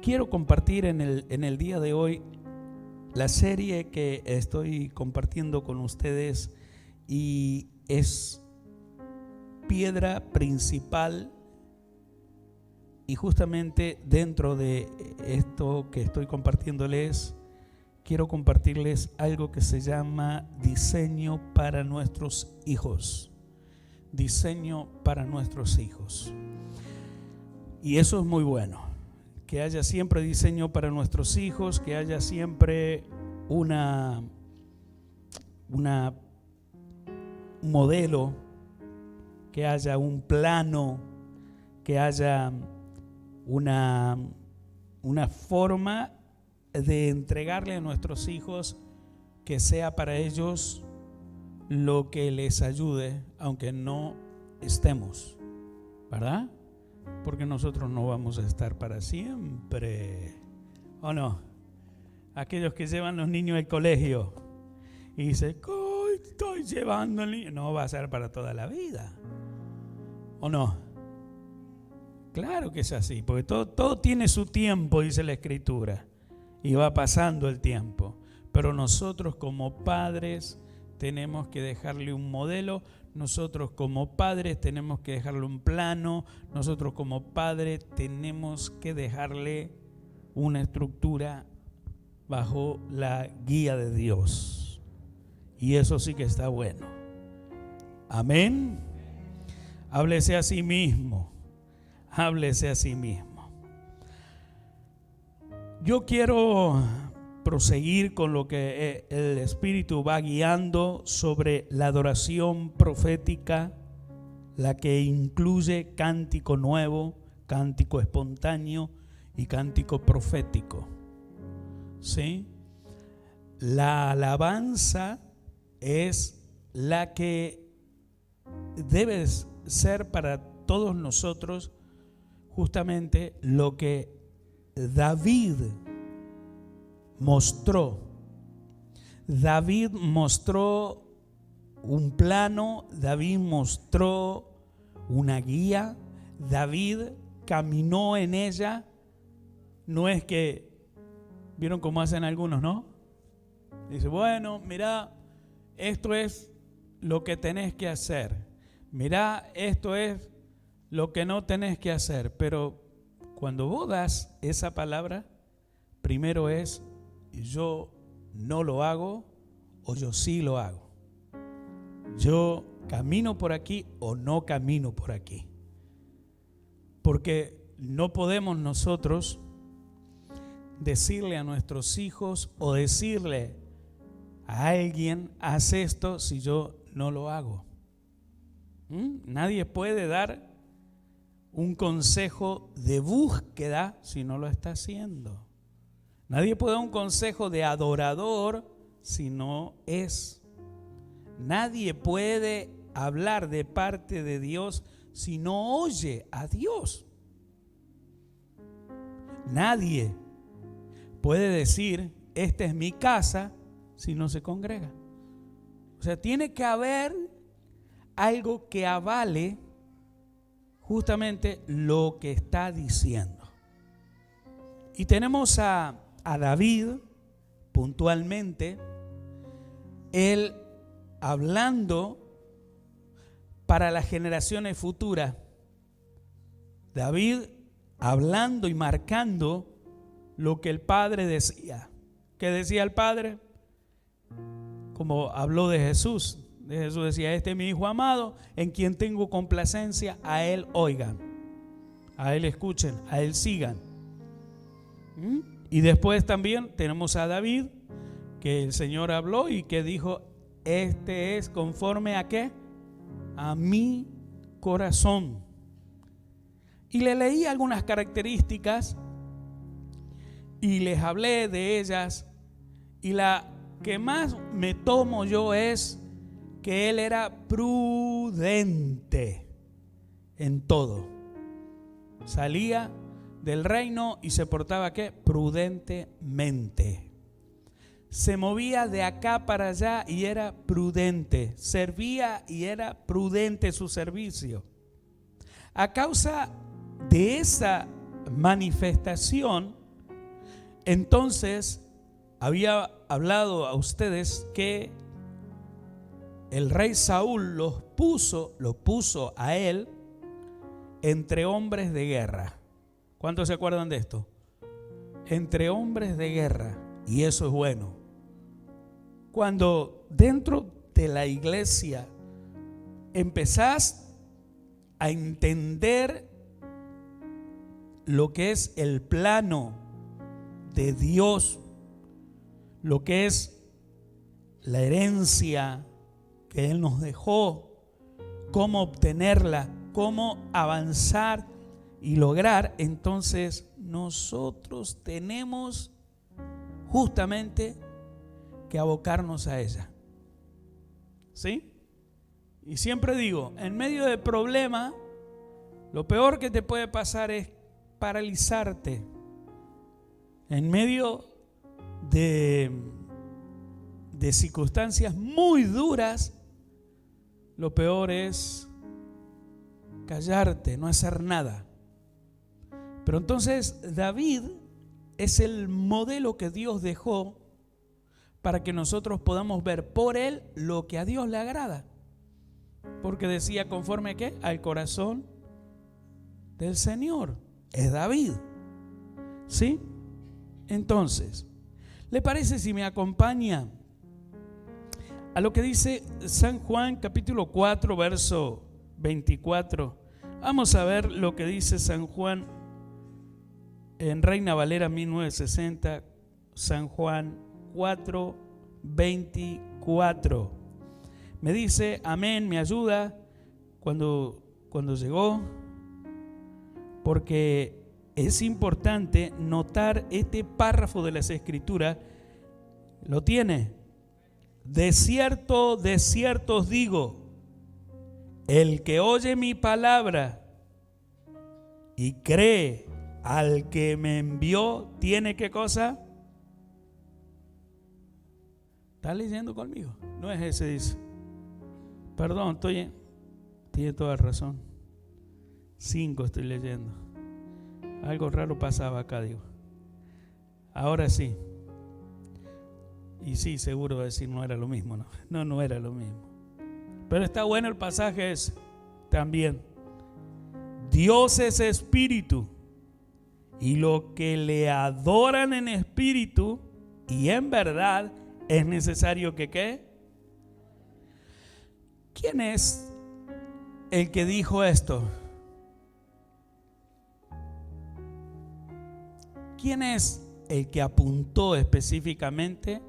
quiero compartir en el día de hoy la serie que estoy compartiendo con ustedes, y es piedra principal. Y justamente dentro de esto que estoy compartiéndoles, quiero compartirles algo que se llama diseño para nuestros hijos. Diseño para nuestros hijos. Y eso es muy bueno, que haya siempre diseño para nuestros hijos, que haya siempre un modelo, que haya un plano, que haya una forma de entregarle a nuestros hijos que sea para ellos lo que les ayude, aunque no estemos, ¿verdad? Porque nosotros no vamos a estar para siempre, ¿o no? Aquellos que llevan los niños al colegio y dicen, estoy llevando al niño, no va a ser para toda la vida, ¿o no? Claro que es así, porque todo tiene su tiempo, dice la Escritura, y va pasando el tiempo. Pero nosotros como padres tenemos que dejarle un modelo, nosotros como padres tenemos que dejarle un plano, nosotros como padres tenemos que dejarle una estructura bajo la guía de Dios. Y eso sí que está bueno. Amén. Háblese a sí mismo. Háblese a sí mismo. Yo quiero proseguir con lo que el Espíritu va guiando sobre la adoración profética, la que incluye cántico nuevo, cántico espontáneo y cántico profético. ¿Sí? La alabanza es la que debe ser para todos nosotros justamente lo que David mostró. David mostró un plano, David mostró una guía, David caminó en ella. No es que, ¿vieron cómo hacen algunos, no? Dice, bueno, mira, esto es lo que tenés que hacer. Mira, esto es lo que no tenés que hacer. Pero cuando vos das esa palabra, primero es yo no lo hago o yo sí lo hago. Yo camino por aquí o no camino por aquí. Porque no podemos nosotros decirle a nuestros hijos o decirle a alguien, haz esto, si yo no lo hago. Nadie puede dar un consejo de búsqueda si no lo está haciendo. Nadie puede dar un consejo de adorador si no es. Nadie puede hablar de parte de Dios si no oye a Dios. Nadie puede decir, esta es mi casa, si no se congrega. O sea, tiene que haber algo que avale justamente lo que está diciendo. Y tenemos a David puntualmente, él hablando para las generaciones futuras. David hablando y marcando lo que el Padre decía. ¿Qué decía el Padre? Como habló de Jesús. Jesús decía, este es mi Hijo amado, en quien tengo complacencia, a Él oigan, a Él escuchen, a Él sigan. Y después también tenemos a David, que el Señor habló y que dijo, este es conforme a ¿qué? A mi corazón. Y le leí algunas características y les hablé de ellas, y la que más me tomo yo es que él era prudente en todo. Salía del reino y se portaba ¿qué? Prudentemente. Se movía de acá para allá y era prudente. Servía y era prudente su servicio. A causa de esa manifestación, Entonces, había hablado a ustedes que el rey Saúl lo puso a él entre hombres de guerra. ¿Cuántos se acuerdan de esto? Entre hombres de guerra. Y eso es bueno. Cuando dentro de la iglesia empezás a entender lo que es el plano de Dios, lo que es la herencia que Él nos dejó, cómo obtenerla, cómo avanzar y lograr, entonces nosotros tenemos justamente que abocarnos a ella. ¿Sí? Y siempre digo, en medio del problema, lo peor que te puede pasar es paralizarte. En medio de circunstancias muy duras, lo peor es callarte, no hacer nada. Pero entonces David es el modelo que Dios dejó para que nosotros podamos ver por él lo que a Dios le agrada. Porque decía, ¿conforme a qué? Al corazón del Señor. Es David. ¿Sí? Entonces, ¿le parece si me acompaña a lo que dice San Juan capítulo 4, verso 24? Vamos a ver lo que dice San Juan en Reina Valera 1960, San Juan 4, 24. Me dice, amén, me ayuda cuando llegó, porque es importante notar este párrafo de las Escrituras. ¿Lo tiene? De cierto os digo, el que oye mi palabra y cree al que me envió, ¿tiene qué cosa? ¿Está leyendo conmigo? No es ese, dice. Perdón, tiene toda razón. 5 estoy leyendo. Algo raro pasaba acá, digo. Ahora sí. Y sí, seguro va a decir no era lo mismo, ¿no? No era lo mismo. Pero está bueno el pasaje ese también. Dios es espíritu, y lo que le adoran en espíritu y en verdad es necesario que ¿qué? ¿Quién es el que dijo esto? ¿Quién es el que apuntó específicamente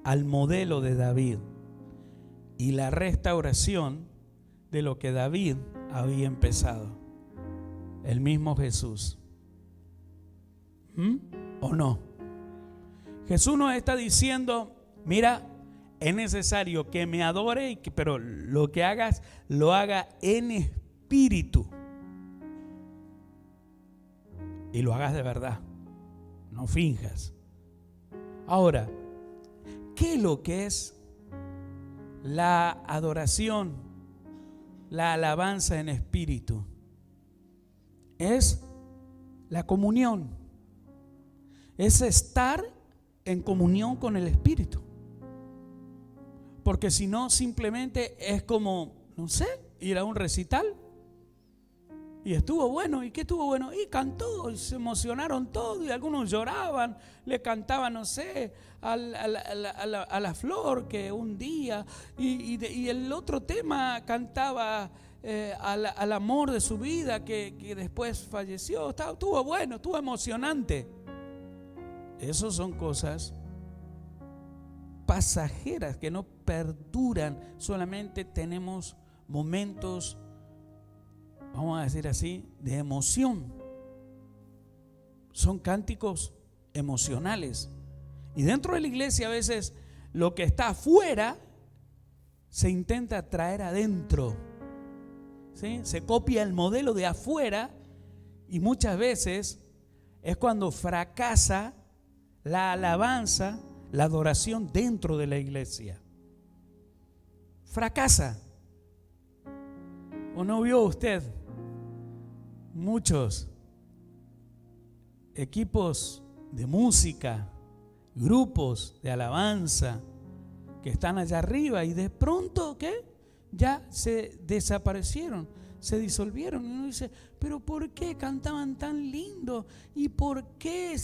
al modelo de David y la restauración de lo que David había empezado? El mismo Jesús. ¿O no? Jesús nos está diciendo, mira, es necesario que me adore, pero lo que hagas, lo haga en espíritu. Y lo hagas de verdad. No finjas. Ahora, ¿qué es lo que es la adoración, la alabanza en espíritu? Es la comunión. Es estar en comunión con el Espíritu. Porque si no, simplemente es como, no sé, ir a un recital. Y estuvo bueno. ¿Y qué estuvo bueno? Y cantó, y se emocionaron todos. Y algunos lloraban, le cantaban, no sé, a la flor que un día. Y el otro tema cantaba al amor de su vida que después falleció. Estuvo bueno, estuvo emocionante. Esas son cosas pasajeras que no perduran. Solamente tenemos momentos, vamos a decir así, de emoción. Son cánticos emocionales. Y dentro de la iglesia a veces lo que está afuera se intenta traer adentro. ¿Sí? Se copia el modelo de afuera y muchas veces es cuando fracasa la alabanza, la adoración dentro de la iglesia. Fracasa. ¿O no vio usted muchos equipos de música, grupos de alabanza que están allá arriba y de pronto, ¿qué? Ya se desaparecieron, se disolvieron. Y uno dice, pero ¿por qué cantaban tan lindo? ¿Y por qué?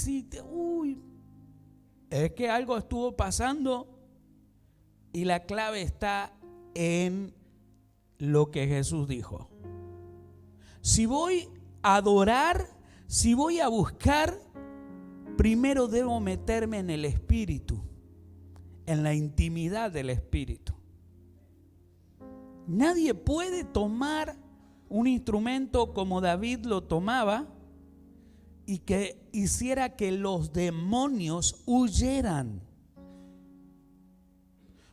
Es que algo estuvo pasando y la clave está en lo que Jesús dijo. Si voy a adorar, si voy a buscar, primero debo meterme en el Espíritu, en la intimidad del Espíritu. Nadie puede tomar un instrumento como David lo tomaba y que hiciera que los demonios huyeran.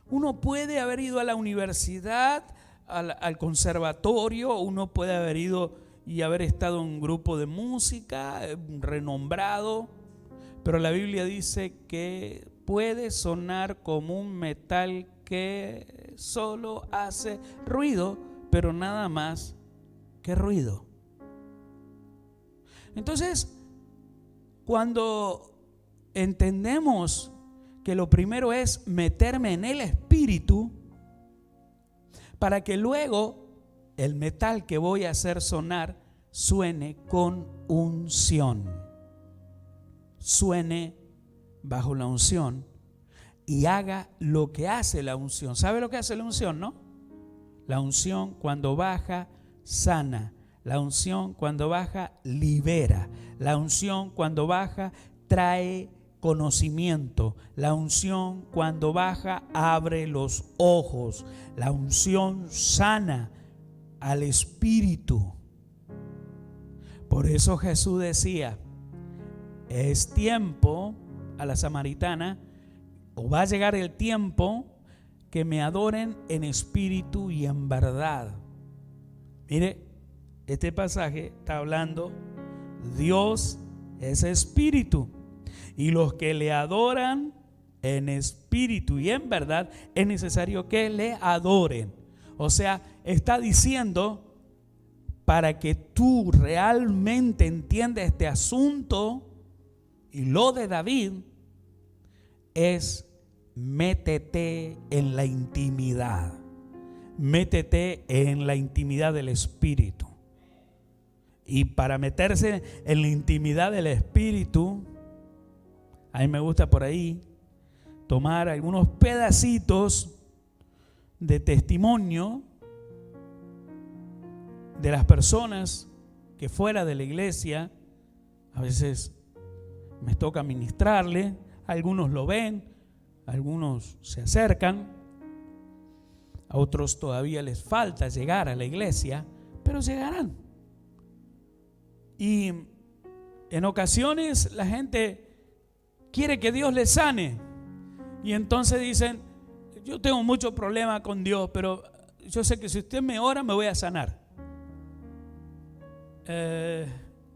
Uno puede haber ido a la universidad, al conservatorio, uno puede haber ido y haber estado en un grupo de música renombrado, pero la Biblia dice que puede sonar como un metal que solo hace ruido, pero nada más que ruido. Entonces, cuando entendemos que lo primero es meterme en el Espíritu, para que luego el metal que voy a hacer sonar suene con unción, suene bajo la unción y haga lo que hace la unción. ¿Sabe lo que hace la unción, no? La unción cuando baja sana, la unción cuando baja libera, la unción cuando baja trae conocimiento, la unción cuando baja abre los ojos, la unción sana al espíritu. Por eso Jesús decía, es tiempo a la samaritana, o va a llegar el tiempo que me adoren en espíritu y en verdad. Mire, este pasaje está hablando, Dios es espíritu. Y los que le adoran en espíritu y en verdad, es necesario que le adoren. O sea, está diciendo, para que tú realmente entiendas este asunto, y lo de David, es métete en la intimidad. Métete en la intimidad del Espíritu. Y para meterse en la intimidad del Espíritu, a mí me gusta por ahí tomar algunos pedacitos de testimonio de las personas que fuera de la iglesia, a veces me toca ministrarle, algunos lo ven, algunos se acercan, a otros todavía les falta llegar a la iglesia, pero llegarán. Y en ocasiones la gente quiere que Dios les sane. Y entonces dicen, yo tengo mucho problema con Dios, pero yo sé que si usted me ora me voy a sanar.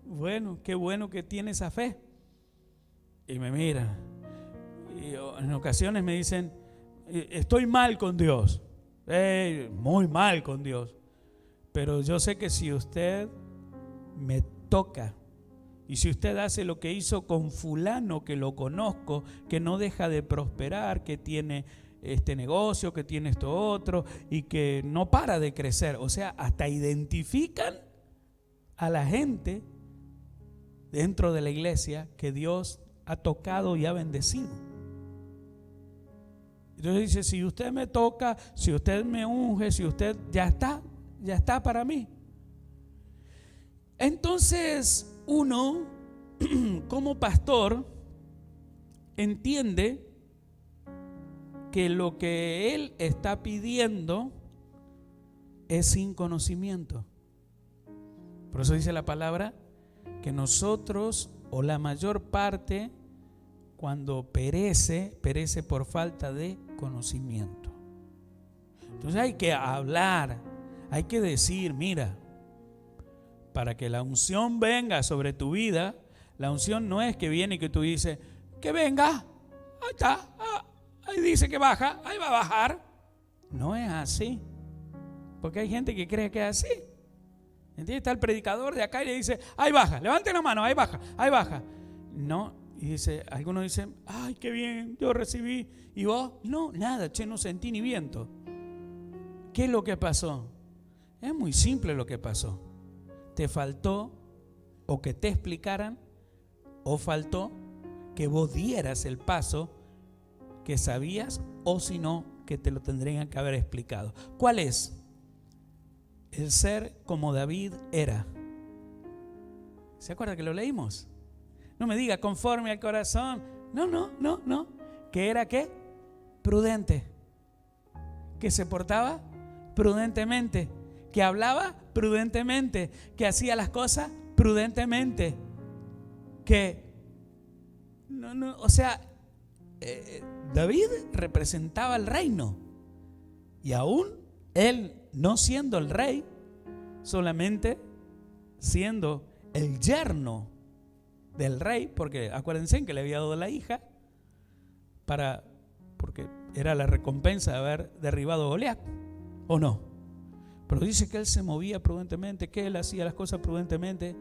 Bueno, qué bueno que tiene esa fe. Y me miran. Y en ocasiones me dicen, estoy mal con Dios. Muy mal con Dios. Pero yo sé que si usted me toca, y si usted hace lo que hizo con fulano, que lo conozco, que no deja de prosperar, que tiene este negocio, que tiene esto otro, y que no para de crecer. O sea, hasta identifican a la gente dentro de la iglesia que Dios ha tocado y ha bendecido. Entonces dice, si usted me toca, si usted me unge, si usted ya está para mí. Entonces uno, como pastor, entiende que lo que él está pidiendo es sin conocimiento. Por eso dice la palabra que nosotros, o la mayor parte, cuando perece por falta de conocimiento. Entonces hay que hablar, hay que decir, mira, para que la unción venga sobre tu vida, la unción no es que viene y que tú dices, que venga, ahí está, ahí dice que baja, ahí va a bajar. No es así, porque hay gente que cree que es así. ¿Entiendes? Está el predicador de acá y le dice, ahí baja, levante la mano, ahí baja, ahí baja. No, Y dice, algunos dicen, ay, qué bien, yo recibí. Y vos, no, nada, no sentí ni viento. ¿Qué es lo que pasó? Es muy simple lo que pasó. Te faltó o que te explicaran, o faltó que vos dieras el paso que sabías, o si no, que te lo tendrían que haber explicado. ¿Cuál es? El ser como David era. ¿Se acuerda que lo leímos? No me diga conforme al corazón. No. ¿Que era qué? Prudente. Que se portaba prudentemente. Que hablaba prudentemente. Que hacía las cosas prudentemente. Que David representaba el reino. Y aún él no siendo el rey, solamente siendo el yerno del rey, porque acuérdense que le había dado la hija porque era la recompensa de haber derribado a Goliat, ¿o no? Pero dice que él se movía prudentemente, que él hacía las cosas prudentemente.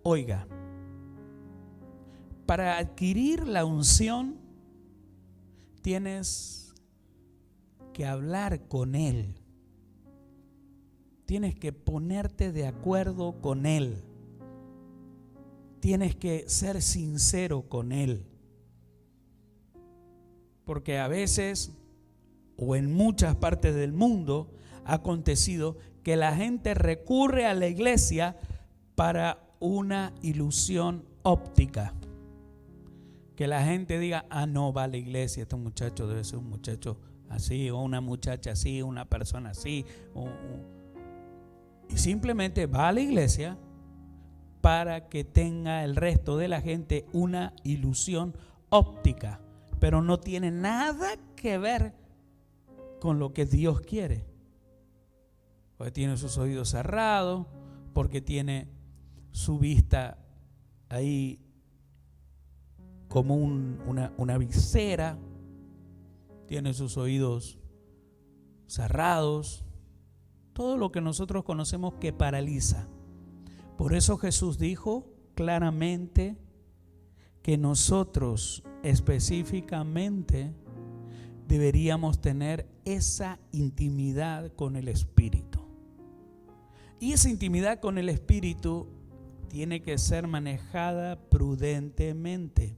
Oiga, para adquirir la unción tienes que hablar con él. Tienes que ponerte de acuerdo con él. Tienes que ser sincero con él. Porque a veces, o en muchas partes del mundo, ha acontecido que la gente recurre a la iglesia para una ilusión óptica. Que la gente diga, no va a la iglesia, este muchacho debe ser un muchacho así, o una muchacha así, una persona así, y simplemente va a la iglesia para que tenga el resto de la gente una ilusión óptica, pero no tiene nada que ver con lo que Dios quiere. Porque tiene sus oídos cerrados, porque tiene su vista ahí como una visera, tiene sus oídos cerrados, todo lo que nosotros conocemos que paraliza. Por eso Jesús dijo claramente que nosotros específicamente deberíamos tener esa intimidad con el Espíritu. Y esa intimidad con el Espíritu tiene que ser manejada prudentemente.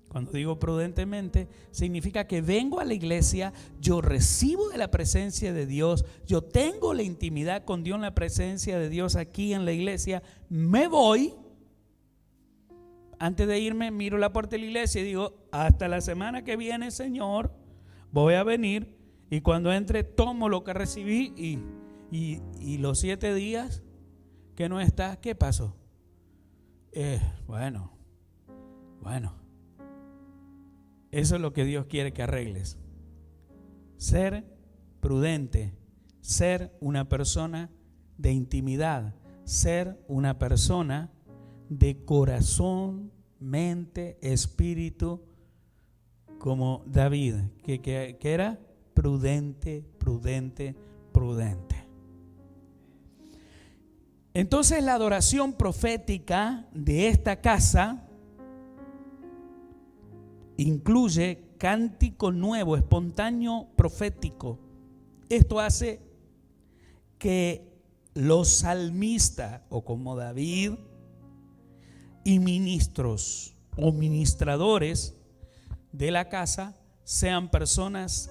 Cuando digo prudentemente, significa que vengo a la iglesia, yo recibo de la presencia de Dios, yo tengo la intimidad con Dios, en la presencia de Dios aquí en la iglesia, me voy. Antes de irme, miro la puerta de la iglesia y digo, hasta la semana que viene, Señor, voy a venir. Y cuando entre, tomo lo que recibí y los 7 días que no está, ¿qué pasó? Bueno. Eso es lo que Dios quiere que arregles. Ser prudente, ser una persona de intimidad, ser una persona de corazón, mente, espíritu, como David, que era prudente. Entonces la adoración profética de esta casa incluye cántico nuevo, espontáneo, profético. Esto hace que los salmistas, o como David, y ministros o ministradores de la casa sean personas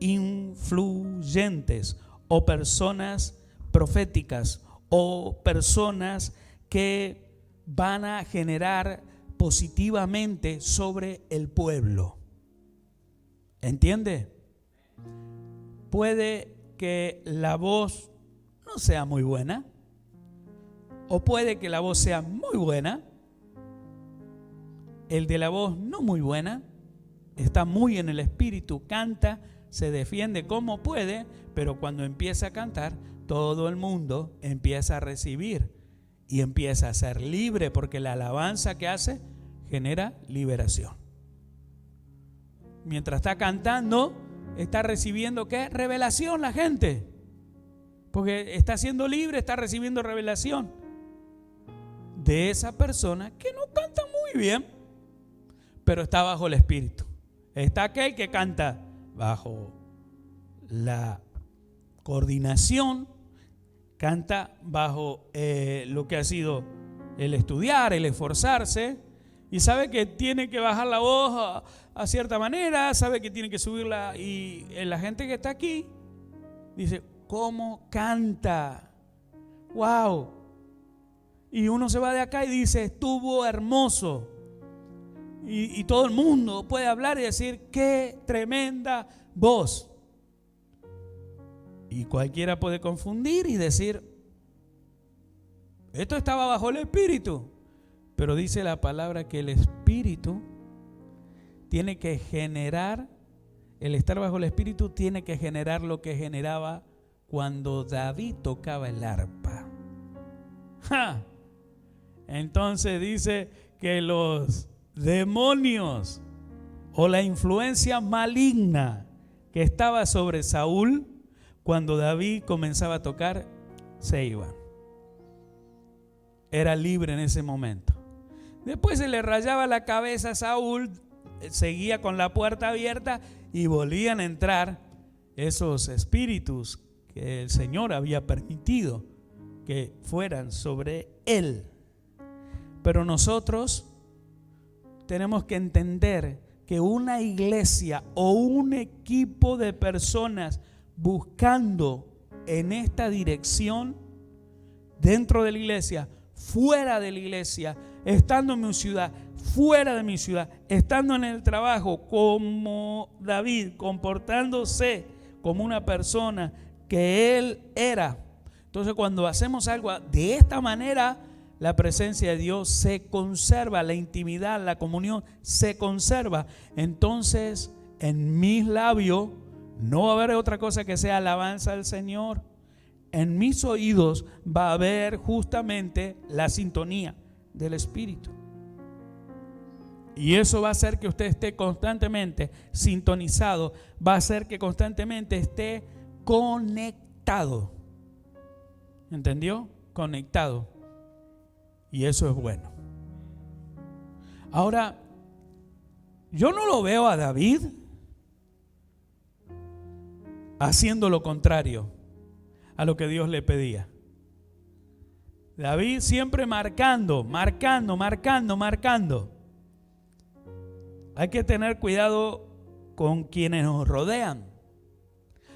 influyentes o personas proféticas o personas que van a generar positivamente sobre el pueblo. ¿Entiende? Puede que la voz no sea muy buena, o puede que la voz sea muy buena. El de la voz no muy buena está muy en el espíritu, canta, se defiende como puede, pero cuando empieza a cantar, todo el mundo empieza a recibir y empieza a ser libre, porque la alabanza que hace genera liberación. Mientras está cantando, está recibiendo ¿qué? Revelación la gente, porque está siendo libre, está recibiendo revelación de esa persona que no canta muy bien, pero está bajo el Espíritu. Está aquel que canta bajo la coordinación, canta bajo lo que ha sido el estudiar, el esforzarse, y sabe que tiene que bajar la voz a cierta manera, sabe que tiene que subirla, y la gente que está aquí dice, ¿cómo canta? ¡Wow! Y uno se va de acá y dice, estuvo hermoso. Y todo el mundo puede hablar y decir, ¡qué tremenda voz! Y cualquiera puede confundir y decir, esto estaba bajo el Espíritu. Pero dice la palabra que el Espíritu tiene que generar, el estar bajo el Espíritu tiene que generar lo que generaba cuando David tocaba el arpa. ¡Ja! Entonces dice que los demonios o la influencia maligna que estaba sobre Saúl, cuando David comenzaba a tocar, se iban. Era libre en ese momento. Después se le rayaba la cabeza a Saúl, seguía con la puerta abierta y volvían a entrar esos espíritus que el Señor había permitido que fueran sobre él. Pero nosotros tenemos que entender que una iglesia o un equipo de personas buscando en esta dirección, dentro de la iglesia, fuera de la iglesia, estando en mi ciudad, fuera de mi ciudad, estando en el trabajo, como David, comportándose como una persona que él era. Entonces, cuando hacemos algo de esta manera, la presencia de Dios se conserva, la intimidad, la comunión se conserva. Entonces, en mis labios no va a haber otra cosa que sea alabanza al Señor. En mis oídos va a haber justamente la sintonía del Espíritu. Y eso va a hacer que usted esté constantemente sintonizado, va a hacer que constantemente esté conectado. ¿Entendió? Conectado. Y eso es bueno. Ahora, yo no lo veo a David haciendo lo contrario a lo que Dios le pedía. David siempre marcando. Hay que tener cuidado con quienes nos rodean.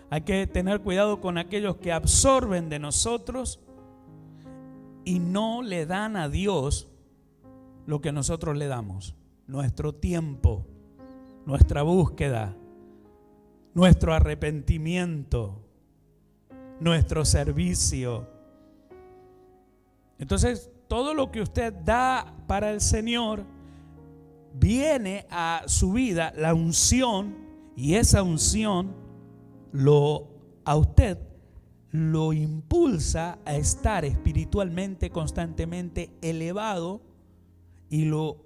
Hay que tener cuidado con aquellos que absorben de nosotros y no le dan a Dios lo que nosotros le damos. Nuestro tiempo, nuestra búsqueda, nuestro arrepentimiento, nuestro servicio. Entonces, todo lo que usted da para el Señor viene a su vida, la unción, y esa unción a usted lo impulsa a estar espiritualmente constantemente elevado y lo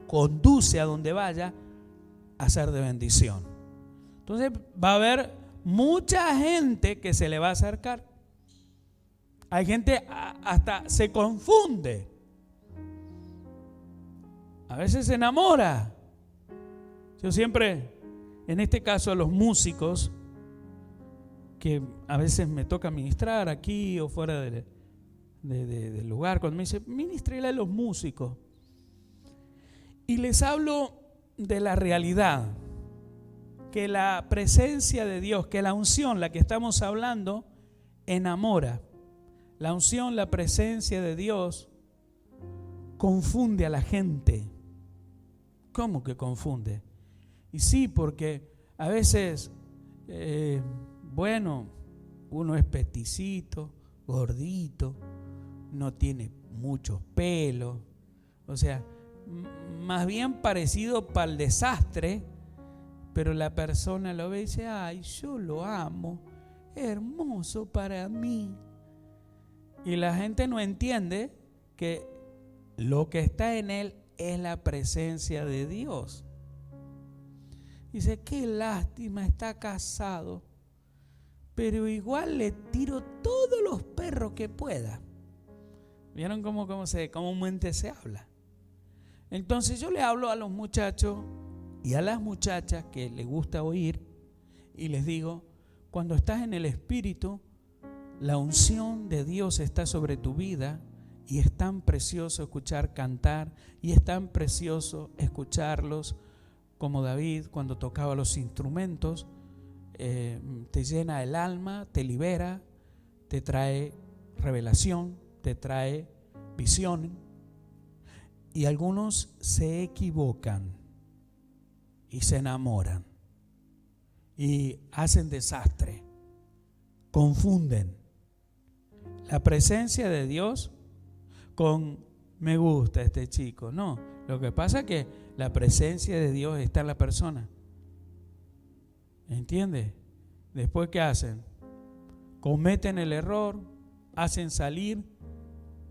conduce a donde vaya a ser de bendición. Entonces va a haber mucha gente que se le va a acercar. Hay gente hasta se confunde. A veces se enamora. Yo siempre, en este caso a los músicos, que a veces me toca ministrar aquí o fuera del lugar, cuando me dicen, ministrele a los músicos. Y les hablo de la realidad, que la presencia de Dios, que la unción, la que estamos hablando, enamora. La unción, la presencia de Dios confunde a la gente. ¿Cómo que confunde? Y sí, porque a veces, uno es peticito, gordito, no tiene muchos pelos, o sea, más bien parecido para el desastre, pero la persona lo ve y dice, ay, yo lo amo, es hermoso para mí. Y la gente no entiende que lo que está en él es la presencia de Dios. Dice, qué lástima, está casado, pero igual le tiro todos los perros que pueda. ¿Vieron cómo comúnmente se habla? Entonces yo le hablo a los muchachos y a las muchachas que les gusta oír y les digo, cuando estás en el Espíritu, la unción de Dios está sobre tu vida y es tan precioso escuchar cantar y es tan precioso escucharlos como David cuando tocaba los instrumentos. Te llena el alma, te libera, te trae revelación, te trae visión. Y algunos se equivocan y se enamoran y hacen desastre, confunden la presencia de Dios con me gusta este chico. No, lo que pasa es que la presencia de Dios está en la persona. ¿Entiendes? Después, ¿qué hacen? Cometen el error, hacen salir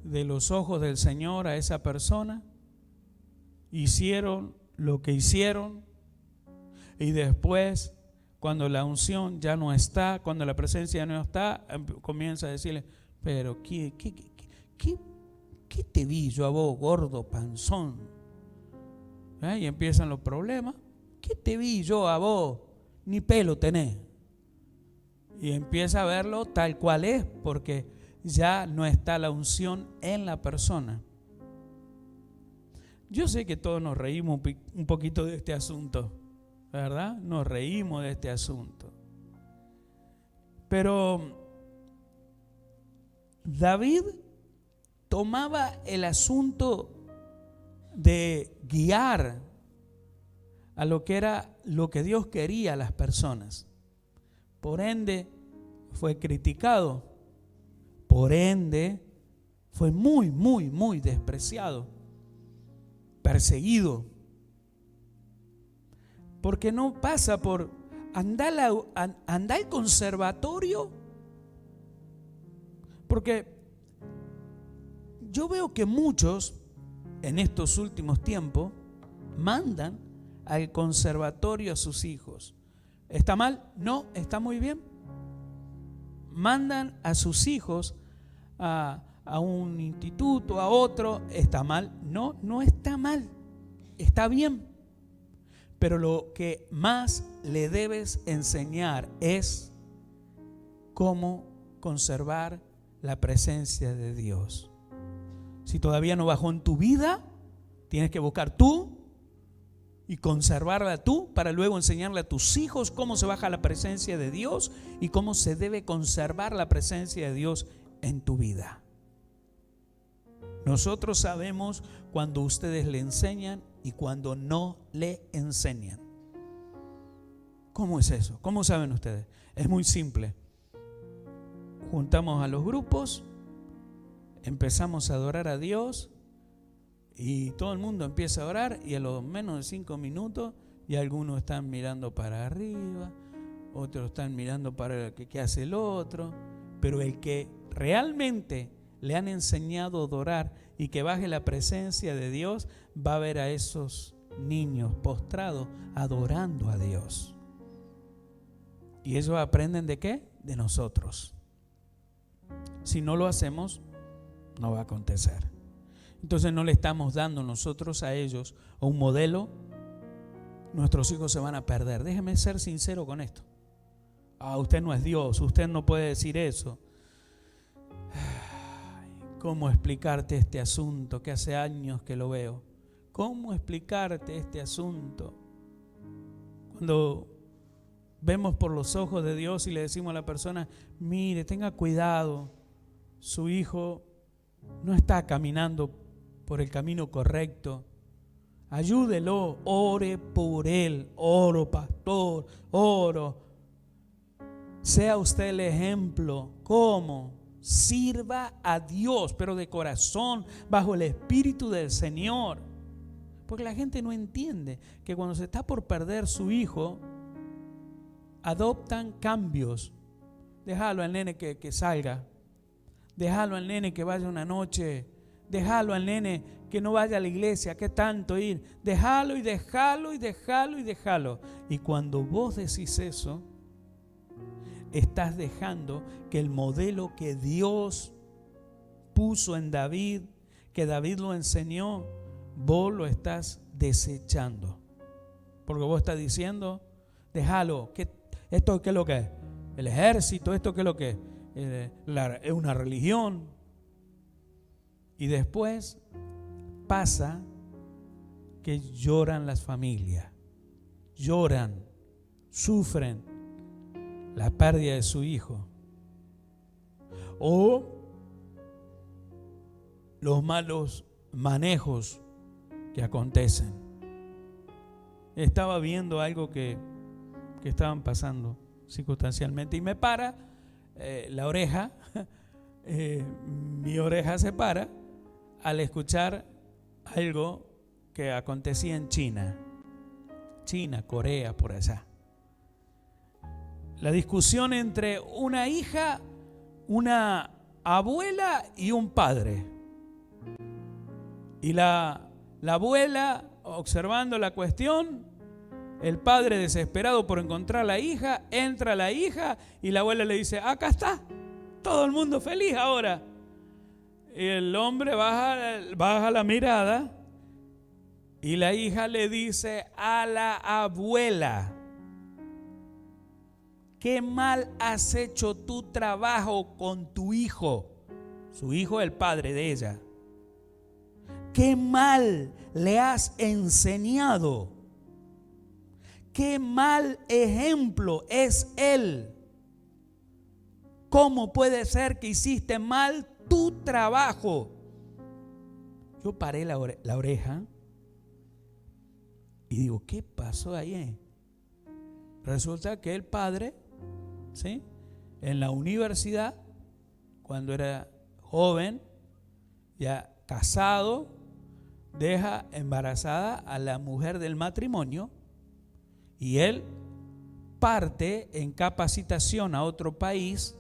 de los ojos del Señor a esa persona, hicieron lo que hicieron y después, cuando la unción ya no está, cuando la presencia ya no está, comienza a decirle, pero ¿qué te vi yo a vos, gordo panzón? Y empiezan los problemas. ¿Qué te vi yo a vos? Ni pelo tenés. Y empieza a verlo tal cual es, porque ya no está la unción en la persona. Yo sé que todos nos reímos un poquito de este asunto, ¿verdad? Nos reímos de este asunto. Pero David tomaba el asunto de guiar a lo que era lo que Dios quería a las personas. Por ende, fue criticado. Por ende, fue muy despreciado, perseguido. Porque no pasa por andar al conservatorio. Porque yo veo que muchos en estos últimos tiempos mandan al conservatorio a sus hijos. ¿Está mal? No, está muy bien. Mandan a sus hijos a un instituto, a otro. ¿Está mal? No, no está mal. Está bien. Pero lo que más le debes enseñar es cómo conservar la presencia de Dios. Si todavía no bajó en tu vida, tienes que buscar tú y conservarla tú para luego enseñarle a tus hijos cómo se baja la presencia de Dios y cómo se debe conservar la presencia de Dios en tu vida. Nosotros sabemos cuando ustedes le enseñan y cuando no le enseñan. ¿Cómo es eso? ¿Cómo saben ustedes? Es muy simple. Juntamos a los grupos, empezamos a adorar a Dios y todo el mundo empieza a orar y a los menos de 5 minutos ya algunos están mirando para arriba, otros están mirando para qué hace el otro, pero el que realmente le han enseñado a adorar y que baje la presencia de Dios va a ver a esos niños postrados adorando a Dios. ¿Y ellos aprenden de qué? De nosotros. Si no lo hacemos, no va a acontecer. Entonces no le estamos dando nosotros a ellos un modelo. Nuestros hijos se van a perder. Déjeme ser sincero con esto. Usted no es Dios, usted no puede decir eso. ¿Cómo explicarte este asunto que hace años que lo veo? ¿Cómo explicarte este asunto? Cuando vemos por los ojos de Dios y le decimos a la persona, mire, tenga cuidado, su hijo no está caminando por el camino correcto. Ayúdelo, ore por él, oro pastor, oro. Sea usted el ejemplo. ¿Cómo? Sirva a Dios, pero de corazón, bajo el Espíritu del Señor. Porque la gente no entiende que cuando se está por perder su hijo, adoptan cambios. Déjalo al nene que salga. Déjalo al nene que vaya una noche. Déjalo al nene que no vaya a la iglesia. ¿Qué tanto ir? Déjalo y déjalo y déjalo y déjalo. Y cuando vos decís eso, estás dejando que el modelo que Dios puso en David, que David lo enseñó, vos lo estás desechando. Porque vos estás diciendo, déjalo, ¿esto qué es lo que es? El ejército, ¿esto qué es lo que es? Es una religión. Y después pasa que lloran las familias, lloran, sufren la pérdida de su hijo, o los malos manejos que acontecen. Estaba viendo algo que estaban pasando circunstancialmente y me para la oreja, mi oreja se para al escuchar algo que acontecía en China, Corea, por allá. La discusión entre una hija, una abuela y un padre. Y la abuela, observando la cuestión, el padre desesperado por encontrar a la hija, entra la hija y la abuela le dice, acá está, todo el mundo feliz ahora. Y el hombre baja la mirada y la hija le dice a la abuela, qué mal has hecho tu trabajo con tu hijo. Su hijo es el padre de ella. Qué mal le has enseñado. Qué mal ejemplo es él. ¿Cómo puede ser que hiciste mal tu trabajo? Yo paré la oreja y digo, ¿qué pasó ahí? Resulta que el padre, ¿sí?, en la universidad, cuando era joven, ya casado, deja embarazada a la mujer del matrimonio y él parte en capacitación a otro país.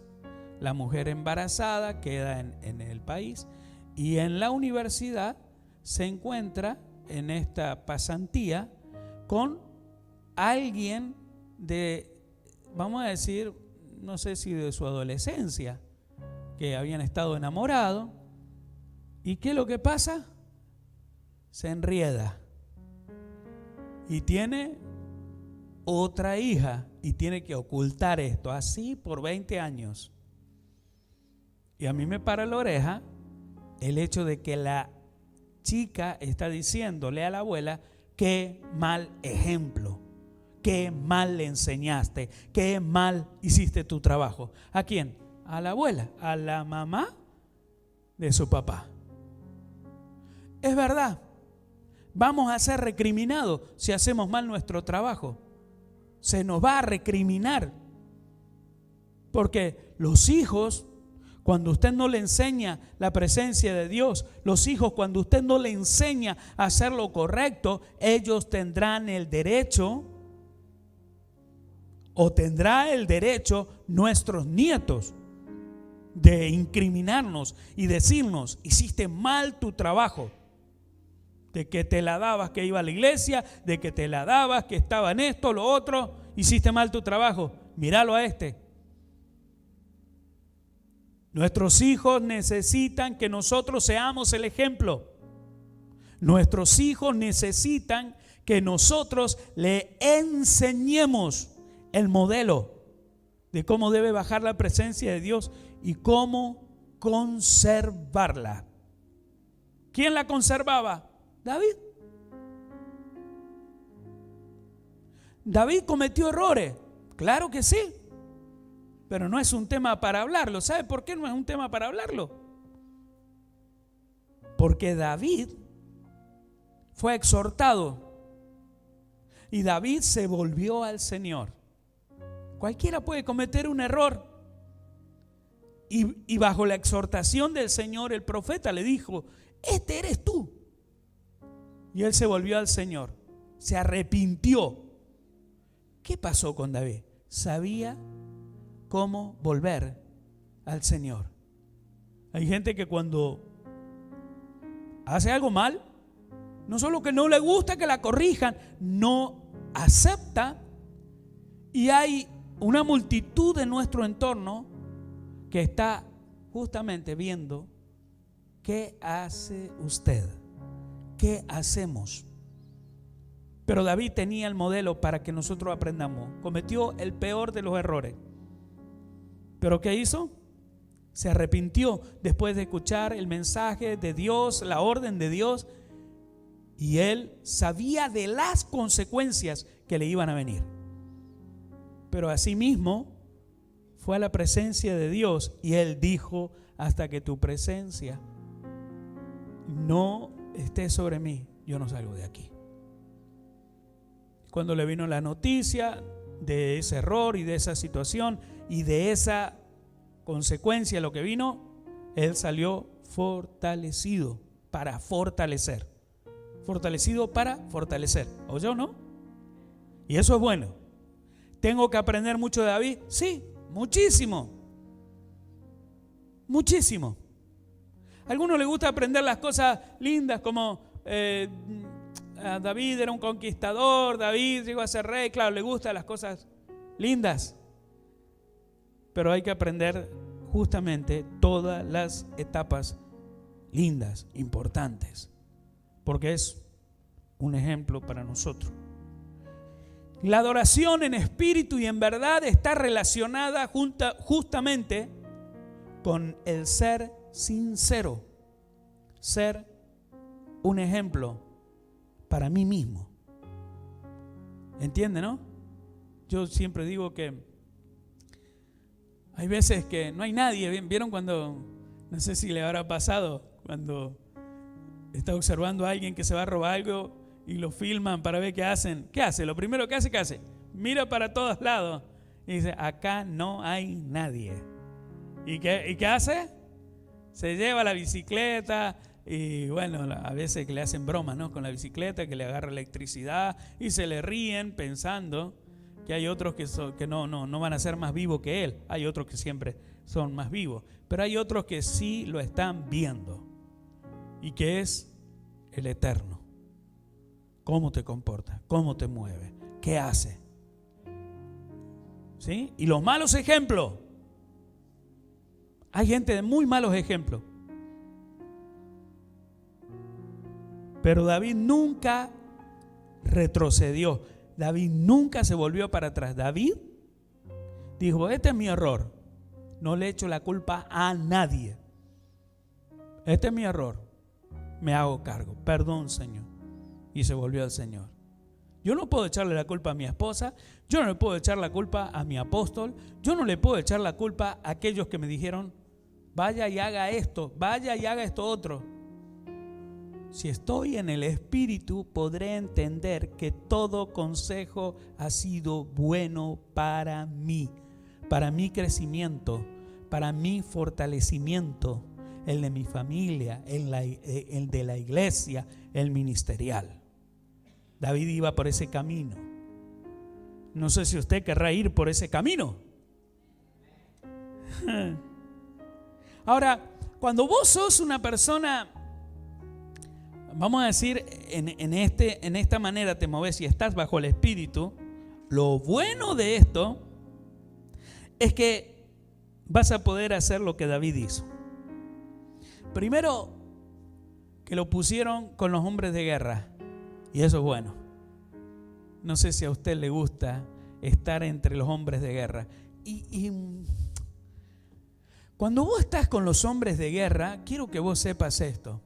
La mujer embarazada queda en el país y en la universidad se encuentra en esta pasantía con alguien de, vamos a decir, no sé si de su adolescencia, que habían estado enamorados. ¿Y qué es lo que pasa? Se enrieda y tiene otra hija y tiene que ocultar esto así por 20 años. Y a mí me para la oreja el hecho de que la chica está diciéndole a la abuela, qué mal ejemplo, qué mal le enseñaste, qué mal hiciste tu trabajo. ¿A quién? A la abuela, a la mamá de su papá. Es verdad, vamos a ser recriminados si hacemos mal nuestro trabajo. Se nos va a recriminar. Porque los hijos, cuando usted no le enseña la presencia de Dios, los hijos, cuando usted no le enseña a hacer lo correcto, ellos tendrán el derecho, o tendrá el derecho nuestros nietos, de incriminarnos y decirnos, hiciste mal tu trabajo. De que te la dabas que iba a la iglesia, de que te la dabas que estaba en esto, lo otro, hiciste mal tu trabajo. Míralo a este. Nuestros hijos necesitan que nosotros seamos el ejemplo. Nuestros hijos necesitan que nosotros le enseñemos el modelo de cómo debe bajar la presencia de Dios y cómo conservarla. ¿Quién la conservaba? David. David cometió errores, claro que sí, pero no es un tema para hablarlo. ¿Sabe por qué no es un tema para hablarlo? Porque David fue exhortado y David se volvió al Señor. Cualquiera puede cometer un error y bajo la exhortación del Señor, el profeta le dijo, este eres tú. Y él se volvió al Señor, se arrepintió. ¿Qué pasó con David? Sabía cómo volver al Señor. Hay gente que cuando hace algo mal, no solo que no le gusta que la corrijan, no acepta. Y hay una multitud en nuestro entorno que está justamente viendo qué hace usted. ¿qué hacemos? Pero David tenía el modelo para que nosotros aprendamos. Cometió el peor de los errores. ¿Pero qué hizo? Se arrepintió después de escuchar el mensaje de Dios, la orden de Dios, y él sabía de las consecuencias que le iban a venir. Pero asimismo fue a la presencia de Dios y él dijo: hasta que tu presencia no esté sobre mí, yo no salgo de aquí. Cuando le vino la noticia de ese error y de esa situación y de esa consecuencia, lo que vino, él salió fortalecido para fortalecer. Fortalecido para fortalecer. ¿Oyó o no? Y eso es bueno. ¿Tengo que aprender mucho de David? Sí, muchísimo. Muchísimo. A algunos les gusta aprender las cosas lindas, como David era un conquistador, David llegó a ser rey. Claro, le gustan las cosas lindas. Pero hay que aprender justamente todas las etapas lindas, importantes, porque es un ejemplo para nosotros. La adoración en espíritu y en verdad está relacionada justamente con el ser sincero, ser un ejemplo para mí mismo. ¿Entiende, no? Yo siempre digo que hay veces que no hay nadie. ¿Vieron cuando, no sé si le habrá pasado, cuando está observando a alguien que se va a robar algo y lo filman para ver qué hacen? ¿Qué hace? Lo primero que hace, mira para todos lados y dice: acá no hay nadie. ¿Y qué hace? Se lleva la bicicleta y bueno, a veces que le hacen bromas, ¿no? Con la bicicleta, que le agarra electricidad y se le ríen pensando que hay otros que no van a ser más vivos que él. Hay otros que siempre son más vivos, pero hay otros que sí lo están viendo, y que es el eterno. ¿Cómo te comportas? ¿Cómo te mueves? ¿Qué hace? ¿Sí? Y los malos ejemplos. Hay gente de muy malos ejemplos. Pero David nunca retrocedió. David nunca se volvió para atrás. David dijo: este es mi error. No le echo la culpa a nadie. Este es mi error. Me hago cargo. Perdón, Señor. Y se volvió al Señor. Yo no puedo echarle la culpa a mi esposa. Yo no le puedo echar la culpa a mi apóstol. Yo no le puedo echar la culpa a aquellos que me dijeron: vaya y haga esto, vaya y haga esto otro. Si estoy en el Espíritu, podré entender que todo consejo ha sido bueno para mí, para mi crecimiento, para mi fortalecimiento, el de mi familia, el de la iglesia, el ministerial. David iba por ese camino. No sé si usted querrá ir por ese camino. Ahora, cuando vos sos una persona, vamos a decir, en esta manera te moves y estás bajo el Espíritu, lo bueno de esto es que vas a poder hacer lo que David hizo. Primero, que lo pusieron con los hombres de guerra, y eso es bueno. No sé si a usted le gusta estar entre los hombres de guerra. Y cuando vos estás con los hombres de guerra, quiero que vos sepas esto.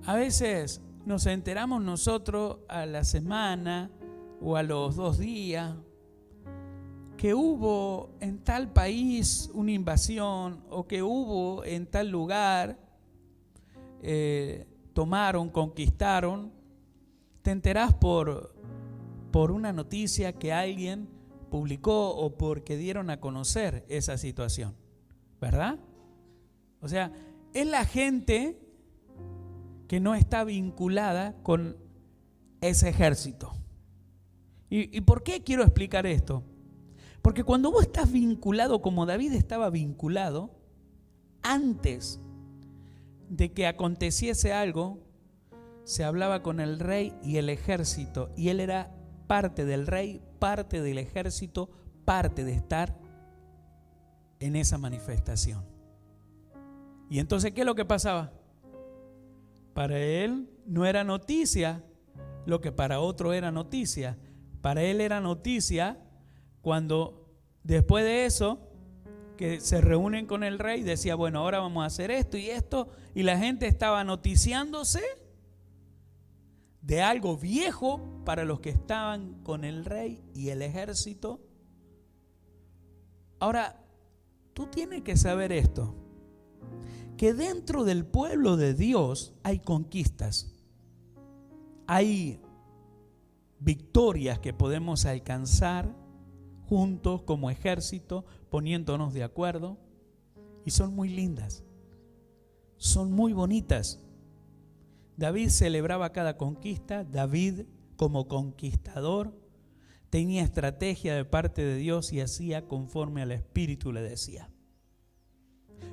A veces nos enteramos nosotros a la semana o a los 2 días que hubo en tal país una invasión, o que hubo en tal lugar, tomaron, conquistaron. Te enterás por una noticia que alguien publicó o porque dieron a conocer esa situación, ¿verdad? O sea, es la gente que no está vinculada con ese ejército. ¿Y por qué quiero explicar esto? Porque cuando vos estás vinculado, como David estaba vinculado, antes de que aconteciese algo, se hablaba con el rey y el ejército, y él era parte del rey, parte del ejército, parte de estar en esa manifestación. Y entonces, ¿qué es lo que pasaba? Para él no era noticia lo que para otro era noticia. Para él era noticia cuando después de eso que se reúnen con el rey, decía, bueno, ahora vamos a hacer esto y esto, y la gente estaba noticiándose de algo viejo para los que estaban con el rey y el ejército. Ahora, tú tienes que saber esto, que dentro del pueblo de Dios hay conquistas, hay victorias que podemos alcanzar juntos como ejército, poniéndonos de acuerdo, y son muy lindas, son muy bonitas. David celebraba cada conquista. David, como conquistador, tenía estrategia de parte de Dios y hacía conforme al Espíritu le decía.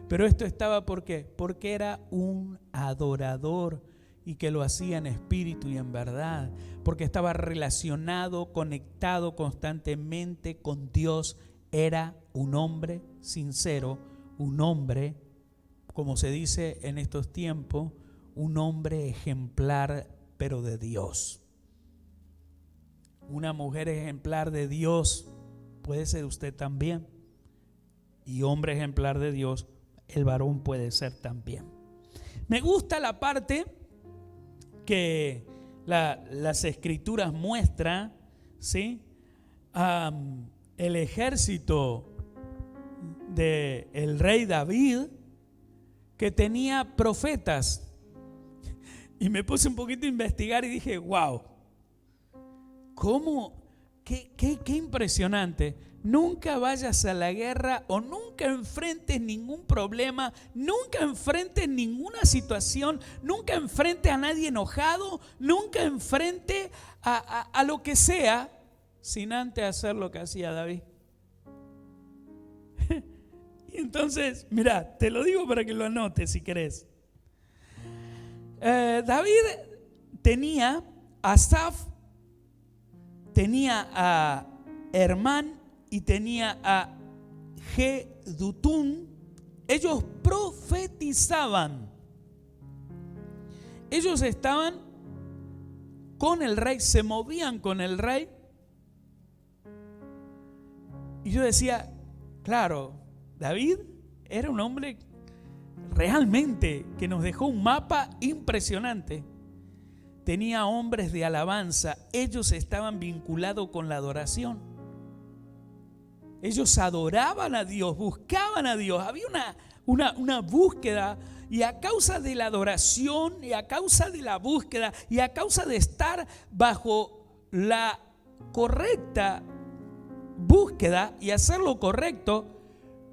Pero esto estaba ¿por qué? Porque era un adorador y que lo hacía en espíritu y en verdad, porque estaba relacionado, conectado constantemente con Dios. Era un hombre sincero, un hombre, como se dice en estos tiempos, un hombre ejemplar, pero de Dios. Una mujer ejemplar de Dios puede ser usted también, y hombre ejemplar de Dios, el varón puede ser también. Me gusta la parte que las escrituras muestran, ¿sí? El ejército del rey David, que tenía profetas. Y me puse un poquito a investigar y dije, wow, ¿cómo? Qué impresionante. Nunca vayas a la guerra o nunca enfrentes ningún problema, nunca enfrentes ninguna situación, nunca enfrentes a nadie enojado, nunca enfrentes a lo que sea, sin antes hacer lo que hacía David. Y entonces, mira, te lo digo para que lo anotes si querés. David tenía a Asaf, tenía a Hermán y tenía a Jedutún. Ellos profetizaban. Ellos estaban con el rey, se movían con el rey. Y yo decía, claro, David era un hombre realmente que nos dejó un mapa impresionante. Tenía hombres de alabanza. Ellos estaban vinculados con la adoración. Ellos adoraban a Dios, buscaban a Dios. Había una búsqueda, y a causa de la adoración y a causa de la búsqueda y a causa de estar bajo la correcta búsqueda y hacer lo correcto,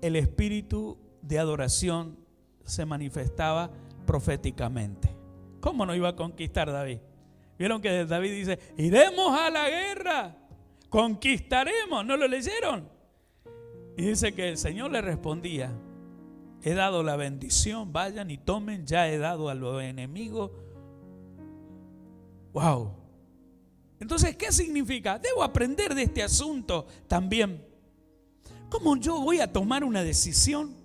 el espíritu de adoración se manifestaba proféticamente. ¿Cómo no iba a conquistar David? Vieron que David dice, iremos a la guerra, conquistaremos. ¿No lo leyeron? Y dice que el Señor le respondía, he dado la bendición, vayan y tomen, ya he dado a los enemigos. Wow. Entonces, ¿qué significa? Debo aprender de este asunto también. ¿Cómo yo voy a tomar una decisión?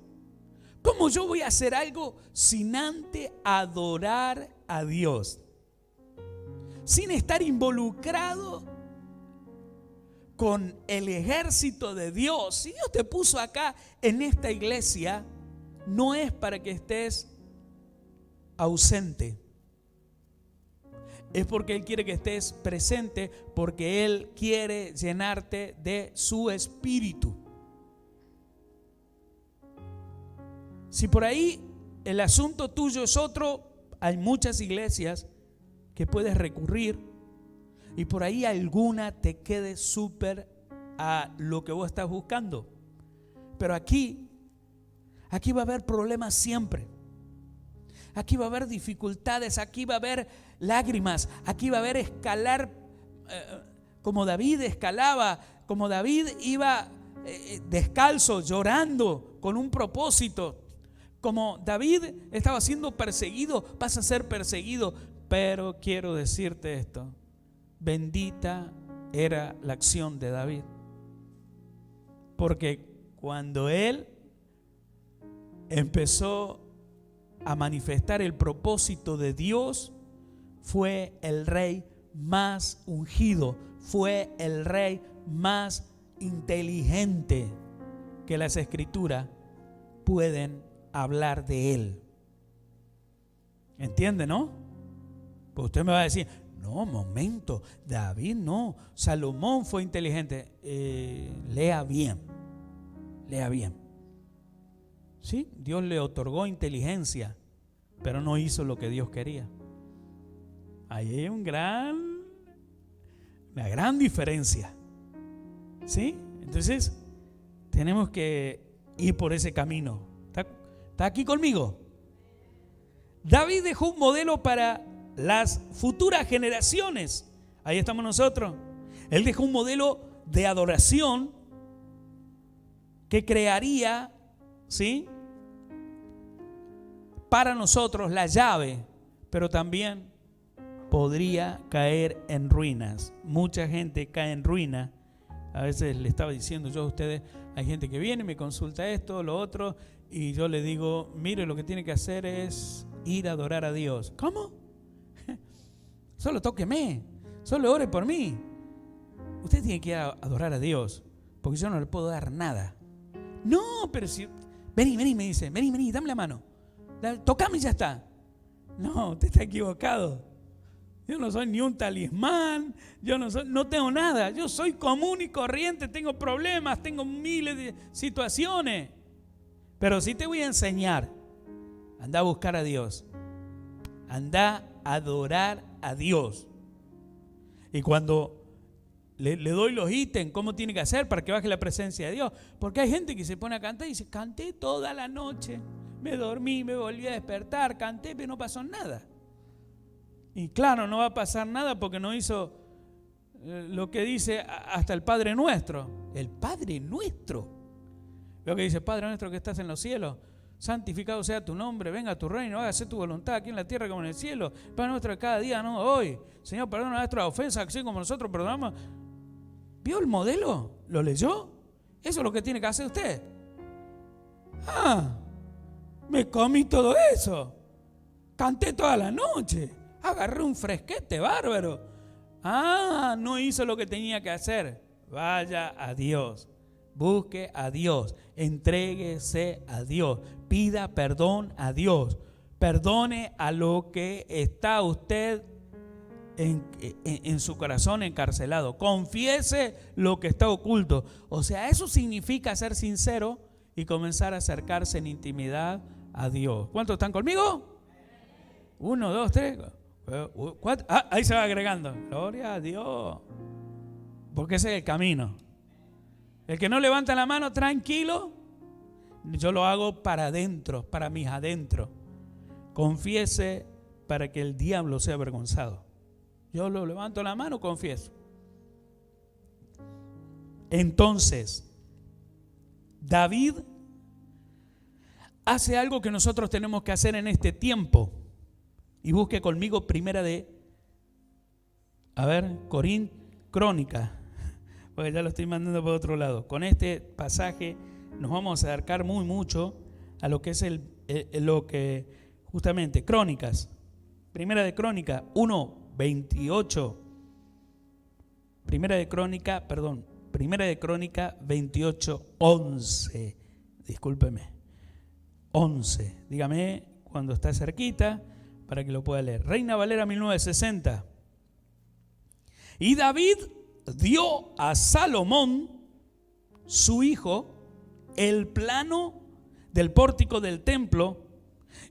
¿Cómo yo voy a hacer algo sin antes adorar a Dios? Sin estar involucrado con el ejército de Dios. Si Dios te puso acá en esta iglesia, no es para que estés ausente. Es porque Él quiere que estés presente, porque Él quiere llenarte de su espíritu. Si por ahí el asunto tuyo es otro, hay muchas iglesias que puedes recurrir, y por ahí alguna te quede súper a lo que vos estás buscando. Pero aquí va a haber problemas siempre. Aquí va a haber dificultades, aquí va a haber lágrimas, aquí va a haber escalar, como David escalaba, como David iba descalzo, llorando, con un propósito. Como David estaba siendo perseguido, vas a ser perseguido. Pero quiero decirte esto, bendita era la acción de David, porque cuando él empezó a manifestar el propósito de Dios, fue el rey más ungido, fue el rey más inteligente que las Escrituras pueden hablar de él. ¿Entiende, no? Pues usted me va a decir, no, momento, David no, Salomón fue inteligente. Lea bien, lea bien. Sí, Dios le otorgó inteligencia, pero no hizo lo que Dios quería. Ahí hay una gran diferencia. ¿Sí? Entonces, tenemos que ir por ese camino. ¿Está aquí conmigo? David dejó un modelo para las futuras generaciones. Ahí estamos nosotros. Él dejó un modelo de adoración que crearía, ¿sí?, para nosotros la llave, pero también podría caer en ruinas. Mucha gente cae en ruina. A veces le estaba diciendo yo a ustedes, hay gente que viene y me consulta esto, lo otro, y yo le digo, mire, lo que tiene que hacer es ir a adorar a Dios. ¿Cómo? Solo tóqueme, solo ore por mí. Usted tiene que ir a adorar a Dios, porque yo no le puedo dar nada. No, pero si, vení, me dice, vení, dame la mano. Tocame y ya está. No, usted está equivocado. Yo no soy ni un talismán, no tengo nada. Yo soy común y corriente, tengo problemas, tengo miles de situaciones. Pero sí te voy a enseñar. Anda a buscar a Dios. Anda a adorar a Dios. Y cuando le doy los ítems, ¿cómo tiene que hacer para que baje la presencia de Dios? Porque hay gente que se pone a cantar y dice, canté toda la noche. Me dormí, me volví a despertar, canté, pero no pasó nada. Y claro, no va a pasar nada porque no hizo lo que dice hasta el Padre Nuestro. El Padre Nuestro. Lo que dice, Padre Nuestro que estás en los cielos, santificado sea tu nombre, venga tu reino, hágase tu voluntad aquí en la tierra como en el cielo. Padre Nuestro de cada día, no hoy. Señor, perdona nuestras ofensas, así como nosotros perdonamos. ¿Vio el modelo? ¿Lo leyó? Eso es lo que tiene que hacer usted. Me comí todo eso. Canté toda la noche. Agarré un fresquete bárbaro. No hizo lo que tenía que hacer. Vaya a Dios. Busque a Dios. Entréguese a Dios. Pida perdón a Dios. Perdone a lo que está usted en su corazón encarcelado. Confiese lo que está oculto. O sea, eso significa ser sincero y comenzar a acercarse en intimidad a Dios. ¿Cuántos están conmigo? 1, 2, 3, 4. Ahí se va agregando. Gloria a Dios. Porque ese es el camino. El que no levanta la mano tranquilo, yo lo hago para adentro, para mis adentro. Confiese para que el diablo sea avergonzado. Yo lo levanto la mano, confieso. Entonces, David hace algo que nosotros tenemos que hacer en este tiempo. Y busque conmigo Crónica, porque ya lo estoy mandando por otro lado. Con este pasaje nos vamos a acercar mucho a lo que es lo que justamente Crónicas. Primera de Crónica 1:28. Primera de Crónica 28:11. Discúlpeme. 11. Dígame cuando está cerquita para que lo pueda leer. Reina Valera 1960. Y David dio a Salomón, su hijo, el plano del pórtico del templo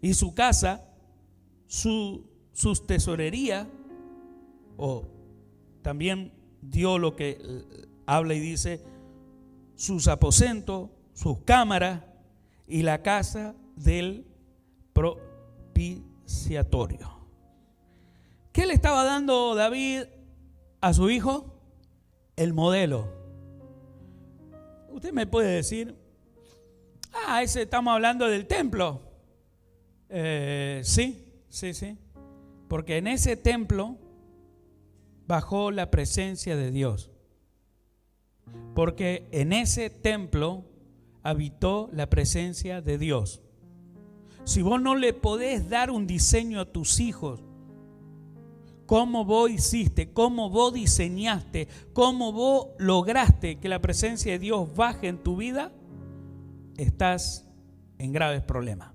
y su casa, sus tesorerías, o también dio lo que habla y dice, sus aposentos, sus cámaras y la casa del propiciatorio. ¿Qué le estaba dando David a su hijo? El modelo. Usted me puede decir, ese estamos hablando del templo. Sí. Porque en ese templo bajó la presencia de Dios. Porque en ese templo habitó la presencia de Dios. Si vos no le podés dar un diseño a tus hijos, cómo vos hiciste, cómo vos diseñaste, cómo vos lograste que la presencia de Dios baje en tu vida, estás en graves problemas.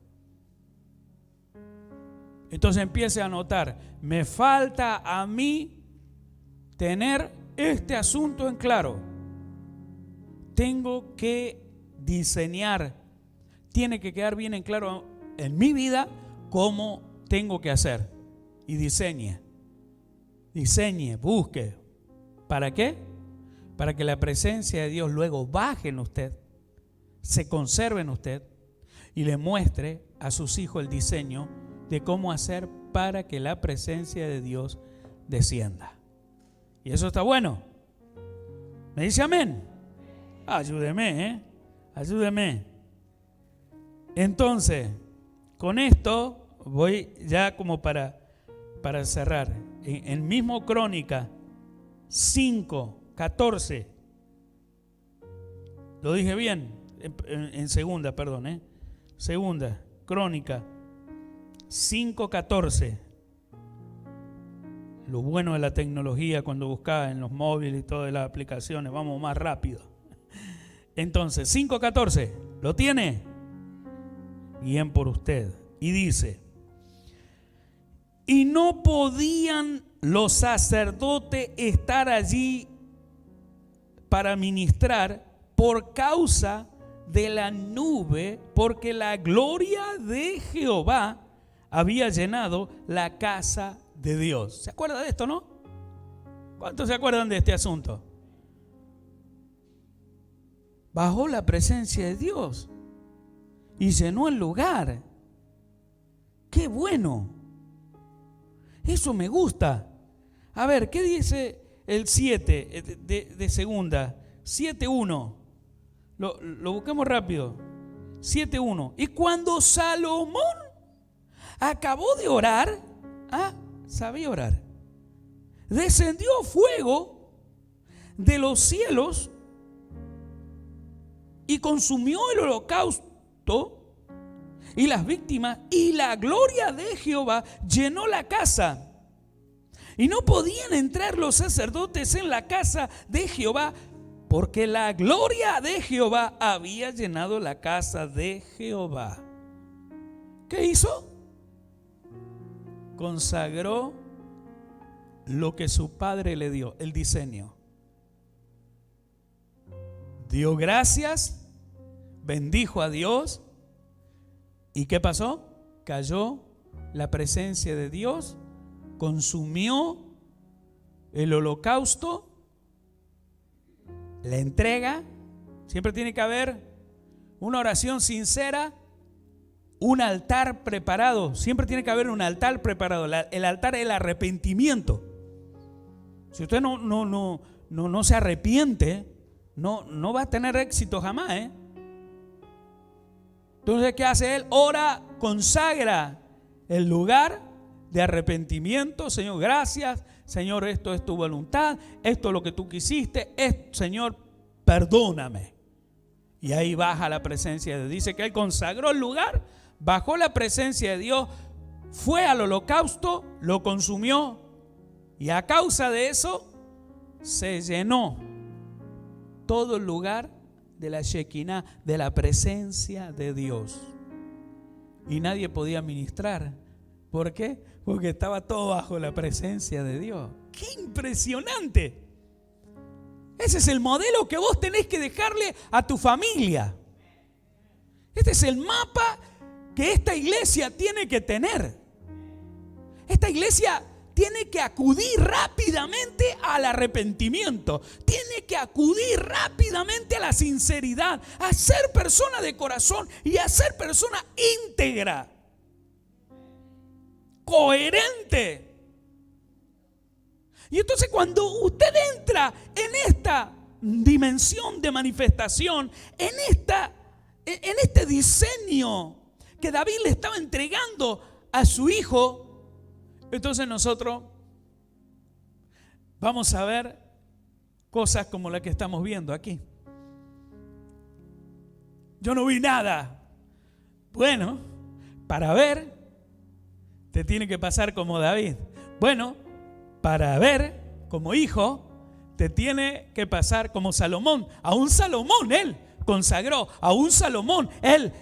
Entonces empiece a notar, me falta a mí tener este asunto en claro. Tengo que diseñar, tiene que quedar bien en claro en mi vida cómo tengo que hacer. Y diseñe, busque. ¿Para qué? Para que la presencia de Dios luego baje en usted, se conserve en usted y le muestre a sus hijos el diseño de cómo hacer para que la presencia de Dios descienda. Y eso está bueno. ¿Me dice amén? Ayúdeme, ayúdeme. Entonces, con esto voy ya como para cerrar. En mismo Crónica 5:14. Lo dije bien. En segunda, perdón. Segunda Crónica 5:14. Lo bueno de la tecnología cuando buscaba en los móviles y todas las aplicaciones, vamos más rápido. Entonces, 5:14, ¿lo tiene? Bien por usted. Y dice: y no podían los sacerdotes estar allí para ministrar por causa de la nube, porque la gloria de Jehová había llenado la casa de Dios. ¿Se acuerda de esto, no? ¿Cuántos se acuerdan de este asunto? Bajó la presencia de Dios y llenó el lugar. ¡Qué bueno! Eso me gusta. A ver, ¿qué dice el 7 de segunda? 7:1. Lo buscamos rápido. 7:1. Y cuando Salomón acabó de orar, sabía orar, descendió fuego de los cielos y consumió el holocausto y las víctimas, y la gloria de Jehová llenó la casa. Y no podían entrar los sacerdotes en la casa de Jehová, porque la gloria de Jehová había llenado la casa de Jehová. ¿Qué hizo? Consagró lo que su padre le dio, el diseño. Dio gracias, bendijo a Dios. ¿Y qué pasó? Cayó la presencia de Dios, consumió el holocausto, la entrega. Siempre tiene que haber una oración sincera, un altar preparado. Siempre tiene que haber un altar preparado. El altar es el arrepentimiento. Si usted no se arrepiente, no va a tener éxito jamás, Entonces, ¿qué hace él? Ora, consagra el lugar de arrepentimiento. Señor, gracias. Señor, esto es tu voluntad. Esto es lo que tú quisiste. Señor, perdóname. Y ahí baja la presencia de Dios. Dice que él consagró el lugar, bajó la presencia de Dios, fue al holocausto, lo consumió. Y a causa de eso, se llenó todo el lugar de la Shekinah, de la presencia de Dios. Y nadie podía ministrar. ¿Por qué? Porque estaba todo bajo la presencia de Dios. ¡Qué impresionante! Ese es el modelo que vos tenés que dejarle a tu familia. Este es el mapa que esta iglesia tiene que tener. Esta iglesia tiene que acudir rápidamente al arrepentimiento. Tiene que acudir rápidamente a la sinceridad, a ser persona de corazón y a ser persona íntegra, coherente. Y entonces cuando usted entra en esta dimensión de manifestación, en este diseño que David le estaba entregando a su hijo, entonces nosotros vamos a ver cosas como la que estamos viendo aquí. Yo no vi nada bueno, Para ver, te tiene que pasar como David. Bueno, para ver como hijo, te tiene que pasar como Salomón. A un Salomón él consagró, a un Salomón él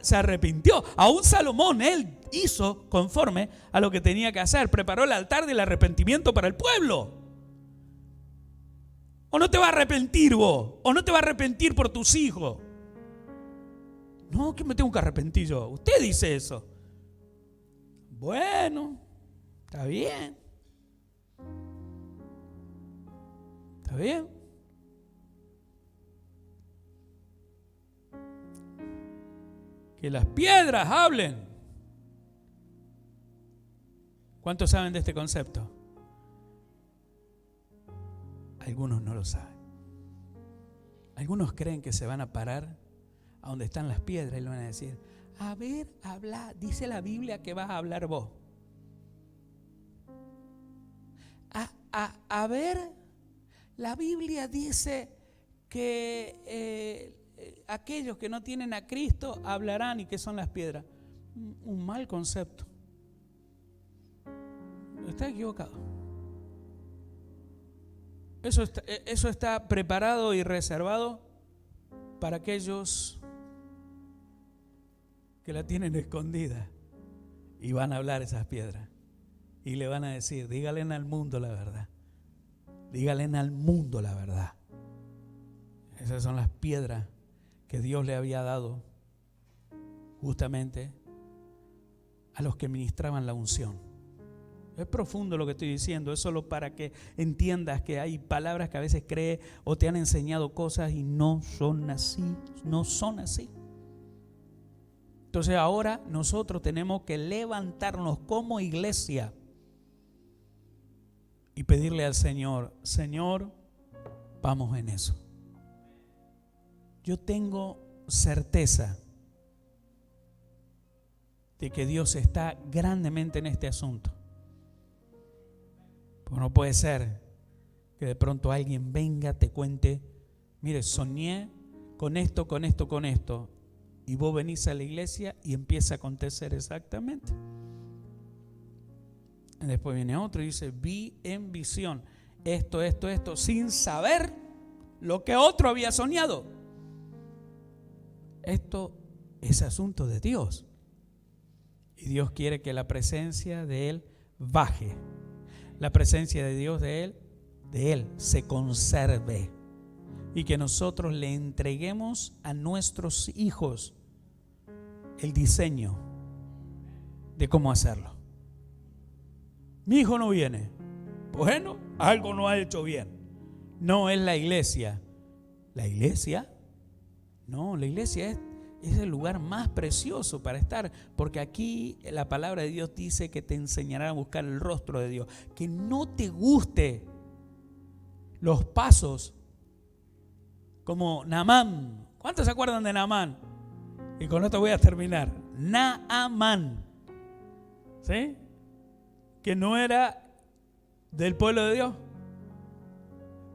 se arrepintió, a un Salomón él hizo conforme a lo que tenía que hacer, preparó el altar del arrepentimiento para el pueblo. ¿O no te va a arrepentir vos? ¿O no te va a arrepentir por tus hijos? No, que me tengo que arrepentir yo. Usted dice eso. Bueno, está bien. Está bien. Que las piedras hablen. ¿Cuántos saben de este concepto? Algunos no lo saben. Algunos creen que se van a parar a donde están las piedras y le van a decir: a ver, habla, dice la Biblia que vas a hablar vos. A ver, la Biblia dice que aquellos que no tienen a Cristo hablarán, y que son las piedras. Un mal concepto. Está equivocado. Eso está preparado y reservado para aquellos que la tienen escondida y van a hablar esas piedras y le van a decir: díganle al mundo la verdad, díganle al mundo la verdad. Esas son las piedras que Dios le había dado justamente a los que ministraban la unción. Es profundo lo que estoy diciendo, es solo para que entiendas que hay palabras que a veces crees o te han enseñado cosas y no son así, no son así. Entonces ahora nosotros tenemos que levantarnos como iglesia y pedirle al Señor: Señor, vamos en eso. Yo tengo certeza de que Dios está grandemente en este asunto. Porque no puede ser que de pronto alguien venga, te cuente: mire, soñé con esto, con esto, con esto. Y vos venís a la iglesia y empieza a acontecer exactamente. Y después viene otro y dice: vi en visión esto, sin saber lo que otro había soñado. Esto es asunto de Dios. Y Dios quiere que la presencia de Él baje. La presencia de Dios de Él se conserve. Y que nosotros le entreguemos a nuestros hijos el diseño de cómo hacerlo. Mi hijo no viene. Bueno, algo no ha hecho bien. No es la iglesia. ¿La iglesia? No, la iglesia es el lugar más precioso para estar, porque aquí la palabra de Dios dice que te enseñará a buscar el rostro de Dios. Que no te guste los pasos como Naamán. ¿Cuántos se acuerdan de Naamán? Y con esto voy a terminar. Naamán, ¿sí? Que no era del pueblo de Dios,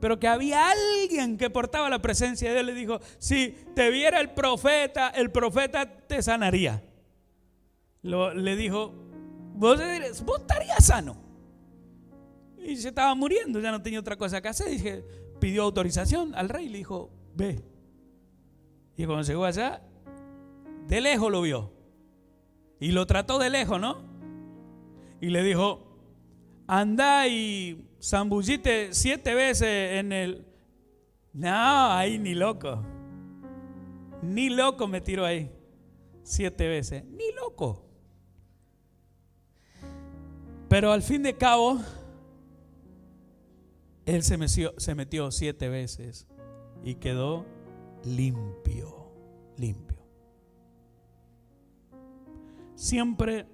pero que había alguien que portaba la presencia de Dios. Le dijo: si te viera el profeta te sanaría. Le dijo: vos estarías sano. Y se estaba muriendo, ya no tenía otra cosa que hacer. Pidió autorización al rey y le dijo: ve. Y cuando llegó allá, de lejos lo vio y lo trató de lejos, ¿no? Y le dijo: anda y zambullite 7 veces en el... No, ahí ni loco me tiró ahí 7 veces, ni loco. Pero al fin de cabo, él se metió 7 veces y quedó limpio. Siempre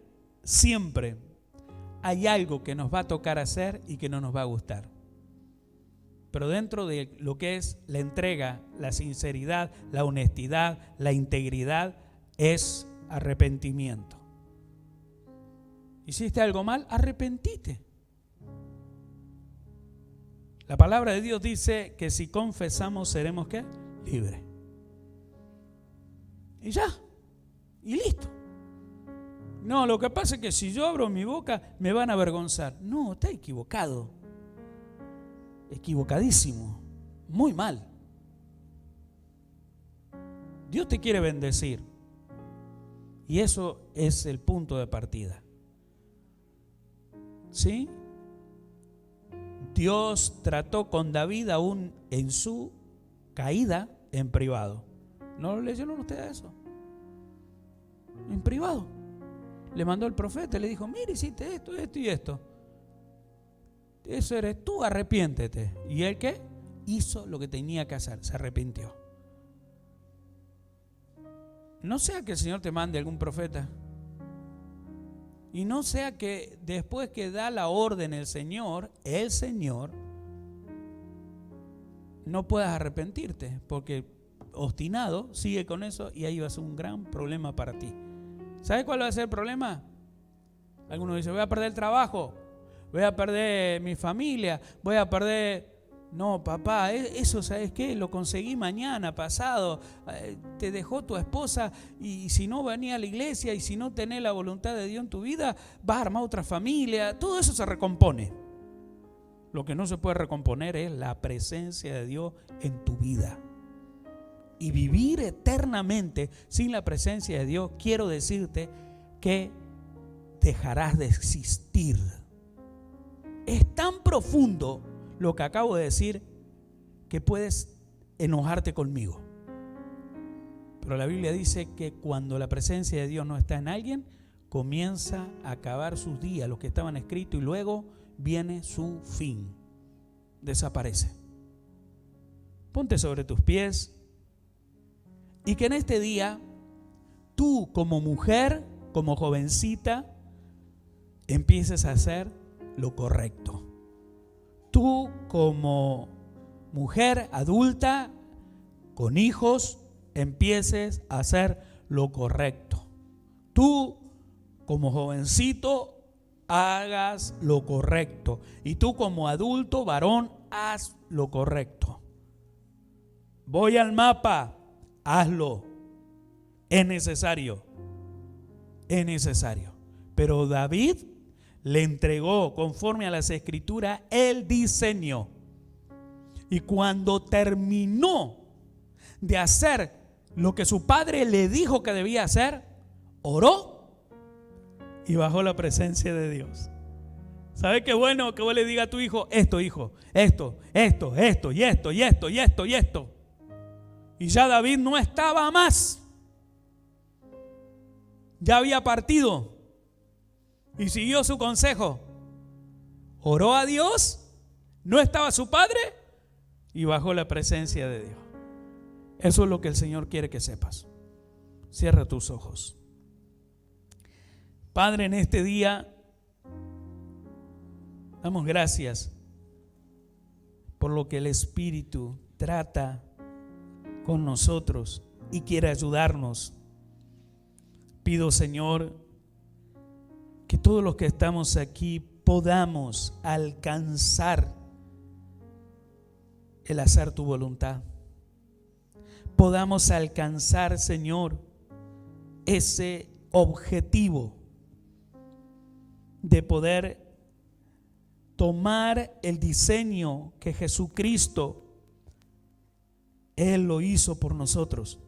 hay algo que nos va a tocar hacer y que no nos va a gustar. Pero dentro de lo que es la entrega, la sinceridad, la honestidad, la integridad, es arrepentimiento. ¿Hiciste algo mal? Arrepentite. La palabra de Dios dice que si confesamos seremos ¿qué? Libres. Y ya, y listo. No, lo que pasa es que si yo abro mi boca me van a avergonzar. No, está equivocado. Equivocadísimo. Muy mal. Dios te quiere bendecir. Y eso es el punto de partida. ¿Sí? Dios trató con David aún en su caída en privado. ¿No lo leyeron ustedes eso? En privado. Le mandó el profeta, le dijo, mire, hiciste esto, esto y esto. Eso eres tú, arrepiéntete. ¿Y él qué? Hizo lo que tenía que hacer, se arrepintió. No sea que el Señor te mande algún profeta. Y no sea que después que da la orden el Señor, no puedas arrepentirte, porque obstinado sigue con eso y ahí va a ser un gran problema para ti. ¿Sabes cuál va a ser el problema? Algunos dicen, voy a perder el trabajo, voy a perder mi familia, voy a perder... No, papá, eso, ¿sabes qué? Lo conseguí mañana, pasado. Te dejó tu esposa y si no venía a la iglesia y si no tenés la voluntad de Dios en tu vida, vas a armar otra familia. Todo eso se recompone. Lo que no se puede recomponer es la presencia de Dios en tu vida. Y vivir eternamente sin la presencia de Dios, quiero decirte que dejarás de existir. Es tan profundo lo que acabo de decir que puedes enojarte conmigo. Pero la Biblia dice que cuando la presencia de Dios no está en alguien, comienza a acabar sus días, los que estaban escritos, y luego viene su fin. Desaparece. Ponte sobre tus pies y que en este día tú como mujer, como jovencita, empieces a hacer lo correcto. Tú como mujer adulta con hijos empieces a hacer lo correcto. Tú como jovencito hagas lo correcto. Y tú como adulto varón haz lo correcto. Voy al mapa, hazlo. Es necesario. Es necesario. Pero David le entregó, conforme a las escrituras, el diseño. Y cuando terminó de hacer lo que su padre le dijo que debía hacer, oró y bajó la presencia de Dios. ¿Sabe qué bueno que vos le digas a tu hijo, esto, hijo, esto, y esto, y esto, y esto, y esto? Y ya David no estaba más. Ya había partido. Y siguió su consejo. Oró a Dios, no estaba su padre y bajó la presencia de Dios. Eso es lo que el Señor quiere que sepas. Cierra tus ojos. Padre, en este día damos gracias por lo que el Espíritu trata con nosotros y quiere ayudarnos. Pido, Señor, que todos los que estamos aquí podamos alcanzar el hacer tu voluntad. Podamos alcanzar, Señor, ese objetivo de poder tomar el diseño que Jesucristo, Él lo hizo por nosotros.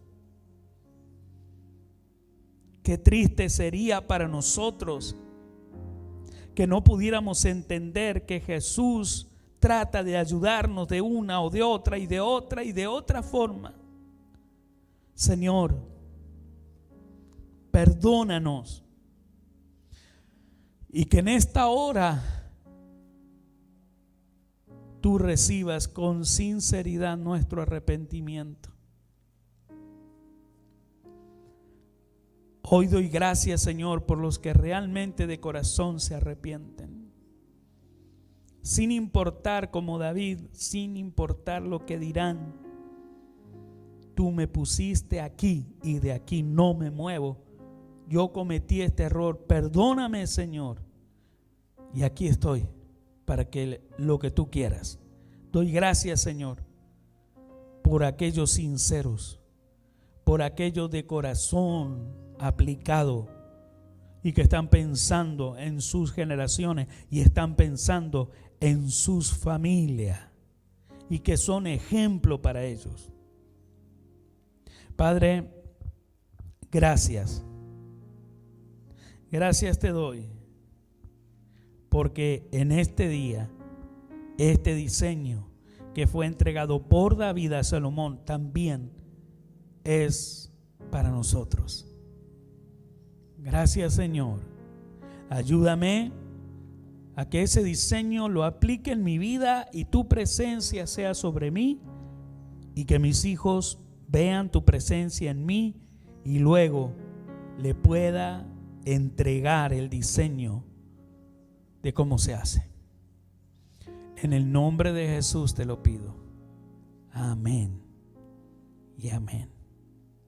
Qué triste sería para nosotros que no pudiéramos entender que Jesús trata de ayudarnos de una o de otra y de otra y de otra forma. Señor, perdónanos y que en esta hora tú recibas con sinceridad nuestro arrepentimiento. Hoy doy gracias, Señor, por los que realmente de corazón se arrepienten. Sin importar, como David, sin importar lo que dirán. Tú me pusiste aquí y de aquí no me muevo. Yo cometí este error. Perdóname, Señor. Y aquí estoy para que lo que tú quieras. Doy gracias, Señor, por aquellos sinceros, por aquellos de corazón aplicado, y que están pensando en sus generaciones y están pensando en sus familias y que son ejemplo para ellos. Padre, gracias. Gracias te doy porque en este día, este diseño que fue entregado por David a Salomón también es para nosotros. Gracias, Señor. Ayúdame a que ese diseño lo aplique en mi vida y tu presencia sea sobre mí y que mis hijos vean tu presencia en mí y luego le pueda entregar el diseño de cómo se hace. En el nombre de Jesús te lo pido. Amén y amén.